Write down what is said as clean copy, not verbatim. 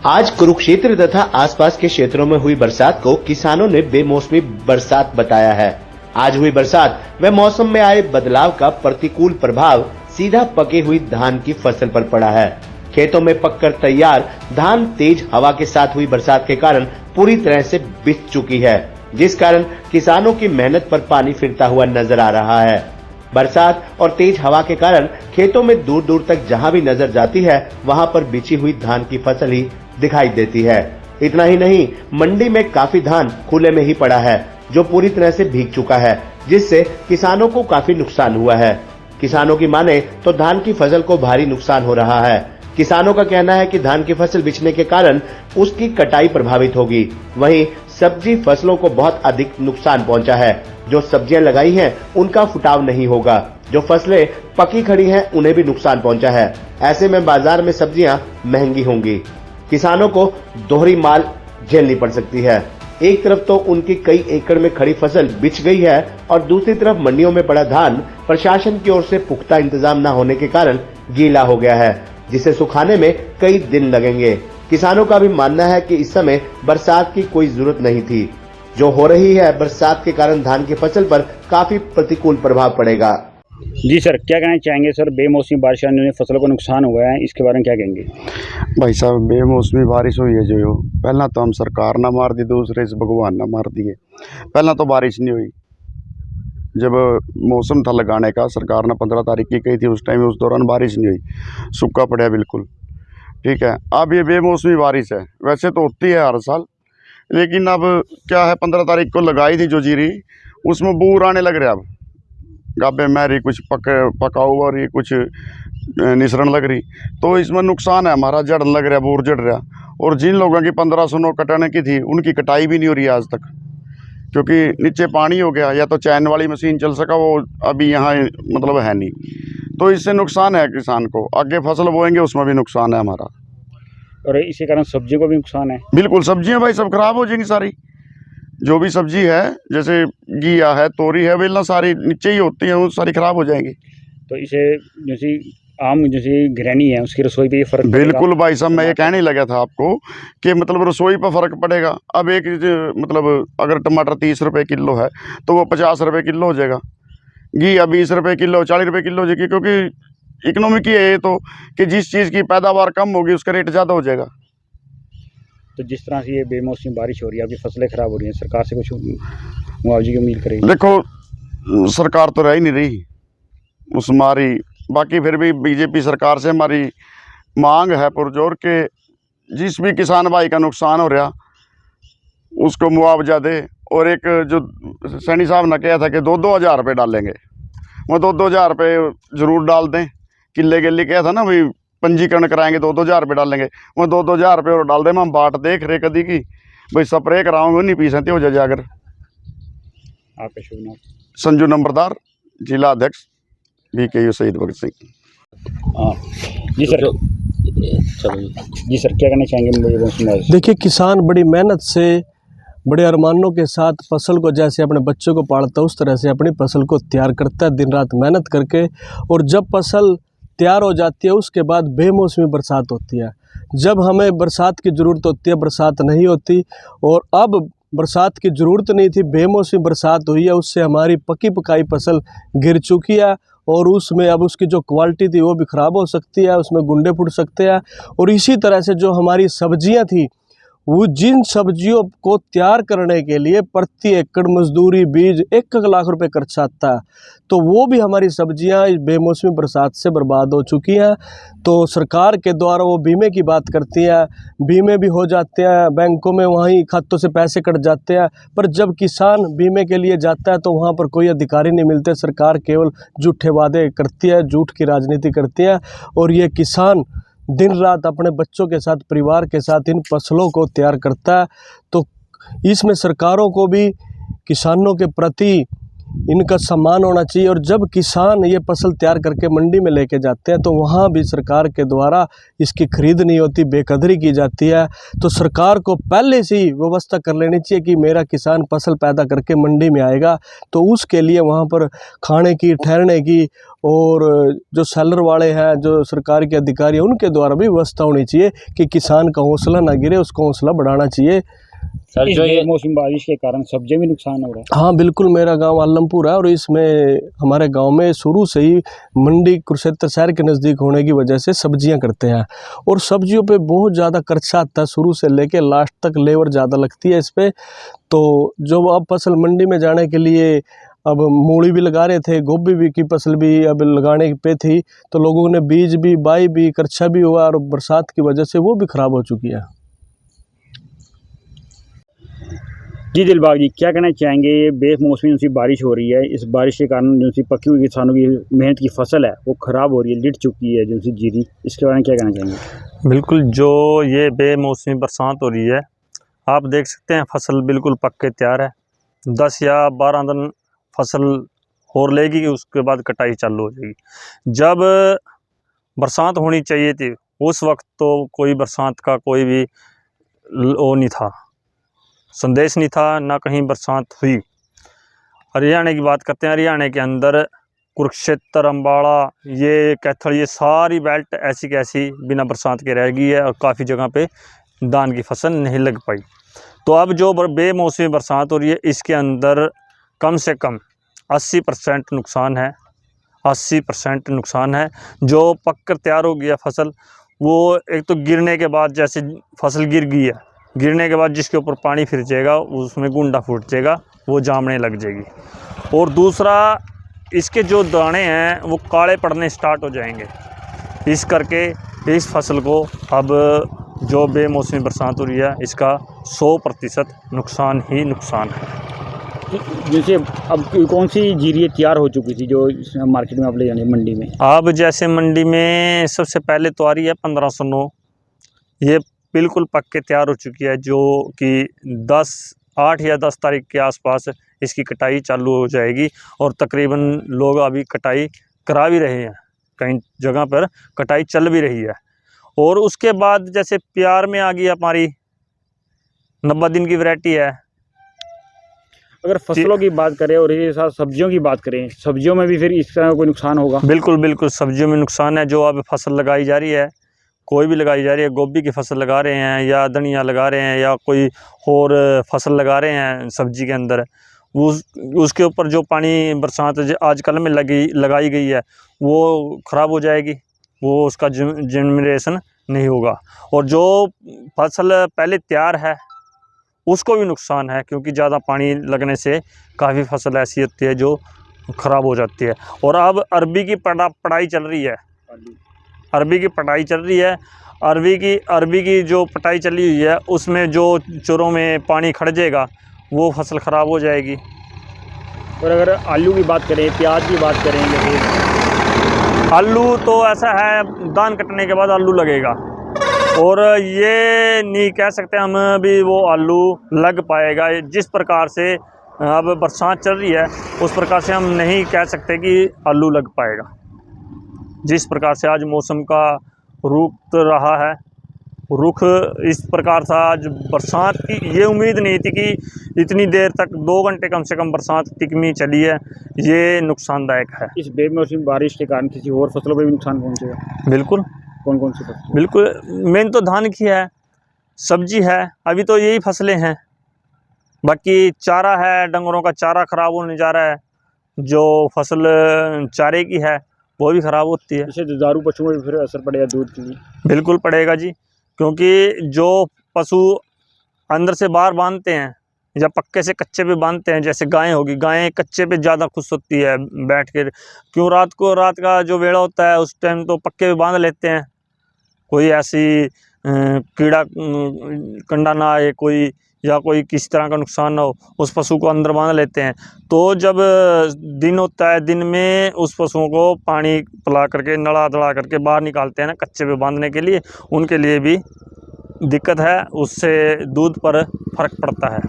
आज कुरुक्षेत्र तथा आसपास के क्षेत्रों में हुई बरसात को किसानों ने बेमौसमी बरसात बताया है। आज हुई बरसात व मौसम में आए बदलाव का प्रतिकूल प्रभाव सीधा पके हुई धान की फसल पर पड़ा है। खेतों में पककर तैयार धान तेज हवा के साथ हुई बरसात के कारण पूरी तरह से बिछ चुकी है, जिस कारण किसानों की मेहनत पर पानी फिरता हुआ नजर आ रहा है। बरसात और तेज हवा के कारण खेतों में दूर दूर तक जहां भी नजर जाती है वहां पर बिछी हुई धान की फसल ही दिखाई देती है। इतना ही नहीं, मंडी में काफी धान खुले में ही पड़ा है जो पूरी तरह से भीग चुका है, जिससे किसानों को काफी नुकसान हुआ है। किसानों की माने तो धान की फसल को भारी नुकसान हो रहा है। किसानों का कहना है कि धान की फसल बिछने के कारण उसकी कटाई प्रभावित होगी। वहीं सब्जी फसलों को बहुत अधिक नुकसान पहुंचा है। जो सब्जियां लगाई हैं उनका फुटाव नहीं होगा। जो फसलें पकी खड़ी हैं उन्हें भी नुकसान पहुंचा है। ऐसे में बाजार में सब्जियां महंगी होंगी। किसानों को दोहरी माल झेलनी पड़ सकती है। एक तरफ तो उनकी कई एकड़ में खड़ी फसल बिछ गई है और दूसरी तरफ मंडियों में पड़ा धान प्रशासन की ओर से पुख्ता इंतजाम न होने के कारण गीला हो गया है, जिसे सुखाने में कई दिन लगेंगे। किसानों का भी मानना है कि इस समय बरसात की कोई जरूरत नहीं थी। जो हो रही है बरसात के कारण धान की फसल पर काफी प्रतिकूल प्रभाव पड़ेगा। जी सर, क्या कहना चाहेंगे सर? बेमौसमी बारिश आने से फसलों को नुकसान हुआ है, इसके बारे में क्या कहेंगे? भाई साहब, बेमौसमी बारिश हुई है जो पहला तो हम सरकार ना मार दी, दूसरे से भगवान ना मार दिए। पहला तो बारिश नहीं हुई। जब मौसम था लगाने का, सरकार ने 15 तारीख की कही थी, उस टाइम उस दौरान बारिश नहीं हुई, सूखा पड़ा बिल्कुल। ठीक है, अब ये बेमौसमी बारिश है। वैसे तो होती है हर साल, लेकिन अब क्या है, 15 तारीख को लगाई थी जो जीरी, उसमें बूर आने लग रहा। अब गाबे मैरी कुछ पका हुआ और ये कुछ निसरण लग रही, तो इसमें नुकसान है हमारा। जड़न लग रहा, बूर जड़ रहा। और जिन लोगों की 1500 कटाने की थी उनकी कटाई भी नहीं हो रही आज तक, क्योंकि नीचे पानी हो गया। या तो चैन वाली मशीन चल सका, वो अभी यहाँ मतलब है नहीं, तो इससे नुकसान है किसान को। आगे फसल बोएंगे उसमें भी नुकसान है हमारा, और इसी कारण सब्जी को भी नुकसान है। बिल्कुल, सब्जियां भाई सब खराब हो जाएंगी सारी। जो भी सब्जी है, जैसे घिया है, तोरी है, बेलना सारी नीचे ही होती है, वो सारी खराब हो जाएंगी। तो इसे जैसे आम जैसे गृहिणी है उसकी रसोई पे ये फर्क बिल्कुल भाई साहब, मैं ये कहने लगा था आपको कि मतलब रसोई पर फ़र्क पड़ेगा। अब एक मतलब अगर टमाटर 30 रुपये किलो है तो वो 50 रुपये किलो हो जाएगा। घिया 20 रुपये किलो, 40 रुपये किलो हो जाएगी, क्योंकि इकोनॉमिक ही है ये तो, कि जिस चीज़ की पैदावार कम होगी उसका रेट ज़्यादा हो जाएगा। तो जिस तरह से ये बेमौसमी बारिश हो रही है, आपकी फसलें खराब हो रही हैं, सरकार से कुछ मुआवजे की उम्मीद करेंगे? देखो, सरकार तो रह ही नहीं रही उस हमारी। बाकी फिर भी बीजेपी सरकार से हमारी मांग है पुरजोर के, जिस भी किसान भाई का नुकसान हो रहा उसको मुआवजा दे। और एक जो सैनी साहब ने कहा था कि 2-2 हज़ार रुपये डालेंगे, वो 2-2 हज़ार रुपये ज़रूर डाल दें। किले के लिए कहा था ना भाई, पंजीकरण कराएंगे 2-2 हज़ार रुपये डालेंगे, वो 2-2 हज़ार रुपये और डाल दें। हम बाट देख रहे कदी की भाई, स्प्रे कराऊंगे नहीं पी सकते हो जाकर। आपका शुभ नाम? संजू नंबरदार, जिला अध्यक्ष BKU शहीद भगत सिंह। हाँ जी सर, जी सर, क्या कहना चाहेंगे? देखिए, किसान बड़ी मेहनत से, बड़े अरमानों के साथ फसल को जैसे अपने बच्चों को पालता है उस तरह से अपनी फसल को तैयार करता है, दिन रात मेहनत करके। और जब फसल तैयार हो जाती है उसके बाद बेमौसमी बरसात होती है। जब हमें बरसात की ज़रूरत होती है बरसात नहीं होती, और अब बरसात की ज़रूरत नहीं थी, बेमौसमी बरसात हुई है, उससे हमारी पकी पकाई फसल गिर चुकी है। और उसमें अब उसकी जो क्वालिटी थी वो भी ख़राब हो सकती है, उसमें गुंडे फूट सकते हैं। और इसी तरह से जो हमारी सब्जियां थी, वो जिन सब्जियों को तैयार करने के लिए प्रति एकड़ मजदूरी, बीज 1-1 लाख रुपए खर्च आता है, तो वो भी हमारी सब्जियां बेमौसमी बरसात से बर्बाद हो चुकी हैं। तो सरकार के द्वारा वो बीमे की बात करती है, बीमे भी हो जाते हैं बैंकों में, वहीं खातों से पैसे कट जाते हैं। पर जब किसान बीमे के लिए जाता है तो वहाँ पर कोई अधिकारी नहीं मिलते। सरकार केवल झूठे वादे करती है, झूठ की राजनीति करती है। और ये किसान दिन रात अपने बच्चों के साथ, परिवार के साथ इन फसलों को तैयार करता है। तो इसमें सरकारों को भी किसानों के प्रति इनका सम्मान होना चाहिए। और जब किसान ये फसल तैयार करके मंडी में लेके जाते हैं तो वहाँ भी सरकार के द्वारा इसकी खरीद नहीं होती, बेकदरी की जाती है। तो सरकार को पहले से ही व्यवस्था कर लेनी चाहिए कि मेरा किसान फसल पैदा करके मंडी में आएगा तो उसके लिए वहाँ पर खाने की, ठहरने की और जो सेलर वाले हैं, जो सरकार के अधिकारी हैं, उनके द्वारा भी व्यवस्था होनी चाहिए कि किसान का हौसला ना गिरे, उसका हौसला बढ़ाना चाहिए। सर, जो ये मौसम बारिश के कारण सब्जियों में नुकसान हो रहा है। हाँ बिल्कुल, मेरा गांव आलमपुर है और इसमें हमारे गांव में शुरू से ही मंडी कुरुक्षेत्र शहर के नज़दीक होने की वजह से सब्जियां करते हैं और सब्जियों पे बहुत ज़्यादा खर्चा आता है, शुरू से लेके लास्ट तक लेबर ज़्यादा लगती है इस पर। तो जो अब फसल मंडी में जाने के लिए अब मूली भी लगा रहे थे, गोभी भी की फसल भी अब लगाने पे थी, तो लोगों ने बीज भी बाई भी, खर्चा भी हुआ और बरसात की वजह से वो भी ख़राब हो चुकी है। जी दिलबाग जी, क्या कहना चाहेंगे? ये बेमौसमी जो सी बारिश हो रही है, इस बारिश के कारण जो सी पकी हुई किसानों की मेहनत की फसल है वो ख़राब हो रही है, लिट चुकी है जो सी जीरी, इसके बारे में क्या कहना चाहेंगे? बिल्कुल, जो ये बेमौसमी बरसात हो रही है, आप देख सकते हैं फसल बिल्कुल पक के तैयार है। 10 या 12 दिन फसल और लेगी, उसके बाद कटाई चालू हो जाएगी। जब बरसात होनी चाहिए थी उस वक्त तो कोई बरसात का कोई भी वो नहीं था, संदेश नहीं था, ना कहीं बरसात हुई। हरियाणा की बात करते हैं, हरियाणा के अंदर कुरुक्षेत्र, अम्बाड़ा, ये कैथल, ये सारी बेल्ट ऐसी कैसी बिना बरसात के रह गई है और काफ़ी जगह पे धान की फसल नहीं लग पाई। तो अब जो बेमौसमी बरसात हो रही है, इसके अंदर कम से कम 80% नुकसान है। 80% नुकसान है। जो पक कर तैयार हो गया फसल, वो एक तो गिरने के बाद, जैसे फसल गिर गई है, गिरने के बाद जिसके ऊपर पानी फिर जाएगा उसमें गुंडा फूट जाएगा, वो जामने लग जाएगी। और दूसरा, इसके जो दाने हैं वो काले पड़ने स्टार्ट हो जाएंगे। इस करके इस फसल को अब जो बेमौसमी बरसात हो रही है, इसका 100% नुकसान ही नुकसान है। जैसे अब कौन सी जीरी तैयार हो चुकी थी जो मार्केट में आप ले जाने मंडी में? अब जैसे मंडी में सबसे पहले तो आ रही है 1509, ये बिल्कुल पक के तैयार हो चुकी है, जो कि 8 या 10 तारीख के आसपास इसकी कटाई चालू हो जाएगी। और तकरीबन लोग अभी कटाई करा भी रहे हैं, कई जगह पर कटाई चल भी रही है। और उसके बाद जैसे प्यार में आ गई हमारी 90 दिन की वैरायटी है। अगर फसलों की बात करें और ये साथ सब्जियों की बात करें, सब्जियों में भी फिर इसका कोई नुकसान होगा? बिल्कुल बिल्कुल, सब्जियों में नुकसान है। जो अब फसल लगाई जा रही है, कोई भी लगाई जा रही है, गोभी की फसल लगा रहे हैं या धनिया लगा रहे हैं या कोई और फसल लगा रहे हैं सब्जी के अंदर, उसके ऊपर जो पानी बरसात आजकल में लगाई गई है वो ख़राब हो जाएगी, वो उसका जनरेशन नहीं होगा। और जो फसल पहले तैयार है उसको भी नुकसान है, क्योंकि ज़्यादा पानी लगने से काफ़ी फसल ऐसी होती है जो ख़राब हो जाती है। और अब अरबी की पटाई चल रही है, अरबी की पटाई चल रही है। अरबी की जो पटाई चली हुई है, उसमें जो चोरों में पानी खड़ जाएगा वो फसल ख़राब हो जाएगी। और अगर आलू की बात करें, प्याज की बात करेंगे, फिर आलू तो ऐसा है, धान कटने के बाद आलू लगेगा और ये नहीं कह सकते हम भी वो आलू लग पाएगा। जिस प्रकार से अब बरसात चल रही है उस प्रकार से हम नहीं कह सकते कि आलू लग पाएगा। जिस प्रकार से आज मौसम का रुख रहा है, रुख इस प्रकार था, आज बरसात की ये उम्मीद नहीं थी कि इतनी देर तक 2 घंटे कम से कम बरसात टिकमी चली है, ये नुकसानदायक है। इस बेमौसमी बारिश के कारण किसी और फसलों पर भी नुकसान पहुँचेगा? बिल्कुल। कौन कौन सी फसल? बिल्कुल, मेन तो धान की है, सब्जी है, अभी तो यही फसलें हैं। बाकी चारा है, डंगरों का चारा ख़राब होने जा रहा है, जो फसल चारे की है वो भी ख़राब होती है। इससे दुधारू पशुओं में फिर असर पड़ेगा दूध के लिए? बिल्कुल पड़ेगा जी, क्योंकि जो पशु अंदर से बाहर बांधते हैं या पक्के से कच्चे पे बांधते हैं, जैसे गायें होगी, गायें कच्चे पे ज़्यादा खुश होती है बैठ कर, क्यों रात का जो वेला होता है उस टाइम तो पक्के पे बांध लेते हैं, कोई ऐसी कीड़ा कंडा ना आए कोई, या कोई किसी तरह का नुकसान ना हो, उस पशु को अंदर बांध लेते हैं। तो जब दिन होता है, दिन में उस पशुओं को पानी पिला करके, नड़ा दड़ा करके बाहर निकालते हैं ना कच्चे पे बांधने के लिए, उनके लिए भी दिक्कत है, उससे दूध पर फर्क पड़ता है।